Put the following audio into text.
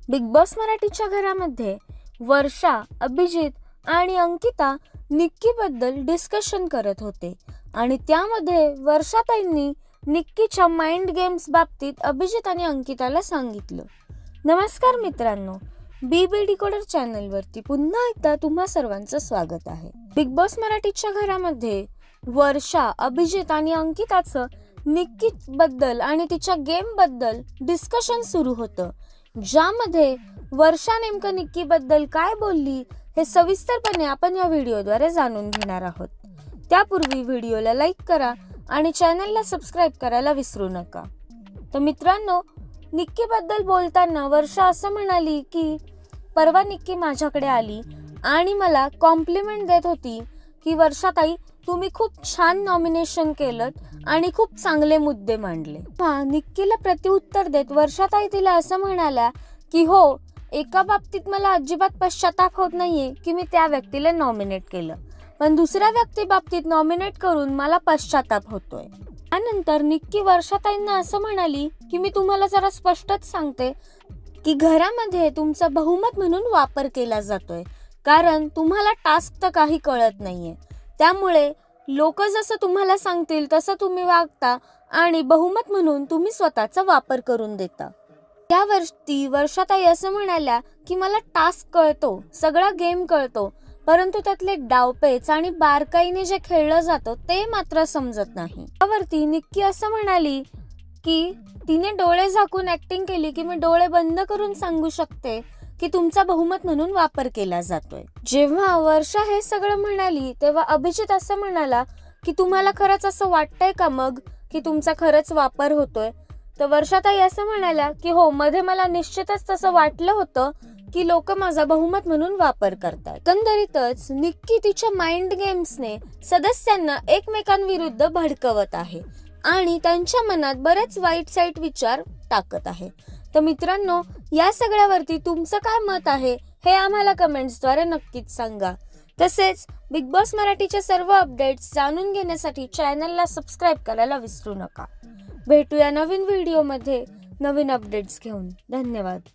Big boss मराठीच्या घरामध्ये वर्षा, अभिजित आणि अंकिता निक्की बद्दल डिस्कशन करत होते आणि त्यामध्ये वर्षाताईंनी निक्कीच्या माइंड गेम्स बाबतीत अभिजित आणि अंकिताला सांगितलं. नमस्कार मित्रांनो, बीबी डिकोडर चॅनलवरती पुन्हा एकदा तुम्हा सर्वांचं स्वागत आहे. बिग बॉस मराठीच्या घरामध्ये वर्षा, अभिजित आणि अंकिताचं निक्की बद्दल आणि तिच्या गेम बद्दल डिस्कशन सुरू होतं, ज्यामध्ये वर्षा नेमकं निक्की बद्दल काय बोलली हे सविस्तरपणे आपण या व्हिडिओद्वारे जाणून घेणार आहोत. त्यापूर्वी व्हिडिओला लाईक करा आणि चॅनलला सबस्क्राईब करायला विसरू नका. तर मित्रांनो, निक्की बद्दल बोलताना वर्षा असं म्हणाली की परवा निक्की माझ्याकडे आली आणि मला कॉम्प्लिमेंट देत होती की वर्षाताई, तुम्ही खूप छान नॉमिनेशन केलं आणि खूप चांगले मुद्दे मांडले. निक्कीला प्रत्युत्तर देत वर्षाताई तिला असं म्हणाल्या की हो, एका बाबतीत मला अजिबात पश्चाताप होत नाहीये की मी त्या व्यक्तीला नॉमिनेट केलं, पण दुसऱ्या व्यक्ती बाबतीत नॉमिनेट करून मला पश्चाताप होतोय. त्यानंतर निक्की वर्षाताईंना असं म्हणाली की मी तुम्हाला जरा स्पष्टच सांगते की घरामध्ये तुमचा बहुमत म्हणून वापर केला जातोय, कारण तुम्हाला टास्क तर काही कळत नाहीये. त्यामुळे लोक जसं तुम्हाला सांगतील तसं तुम्ही वागता आणि बहुमत म्हणून तुम्ही स्वतःचा वापर करून देता. त्यावरती वर्षाताई असं म्हणाल्या की मला टास्क कळतो, सगळा गेम कळतो, परंतु त्यातले डावपेच आणि बारकाईने जे खेळलं जातं ते मात्र समजत नाही. त्यावरती निक्की असं म्हणाली की तिने डोळे झाकून ऍक्टिंग केली की मी डोळे बंद करून सांगू शकते की तुमचा बहुमत म्हणून वापर केला जातोय. जेव्हा वर्षा हे सगळं म्हणाली तेव्हा अभिजित असं म्हणाला की तुम्हाला खरंच असं वाटतंय का मग की तुमचा खरंच वापर होतोय? तर वर्षाताई असं म्हणाल्या की हो, मध्ये मला निश्चितच तसं वाटलं होतं की लोक माझा बहुमत म्हणून वापर करतात. एकंदरीतच निक्की तिच्या माइंड गेम्सने सदस्यांना एकमेकांविरुद्ध भडकवत आहे आणि त्यांच्या मनात बरेच वाईट साईट विचार टाकत आहे. तर मित्रांनो, या सगळ्यावरती तुमचं काय मत आहे हे आम्हाला कमेंट्सद्वारे नक्कीच सांगा. तसेच बिग बॉस मराठीचे सर्व अपडेट्स जाणून घेण्यासाठी चॅनलला सबस्क्राईब करायला विसरू नका. भेटूया नवीन व्हिडिओमध्ये नवीन अपडेट्स घेऊन. धन्यवाद.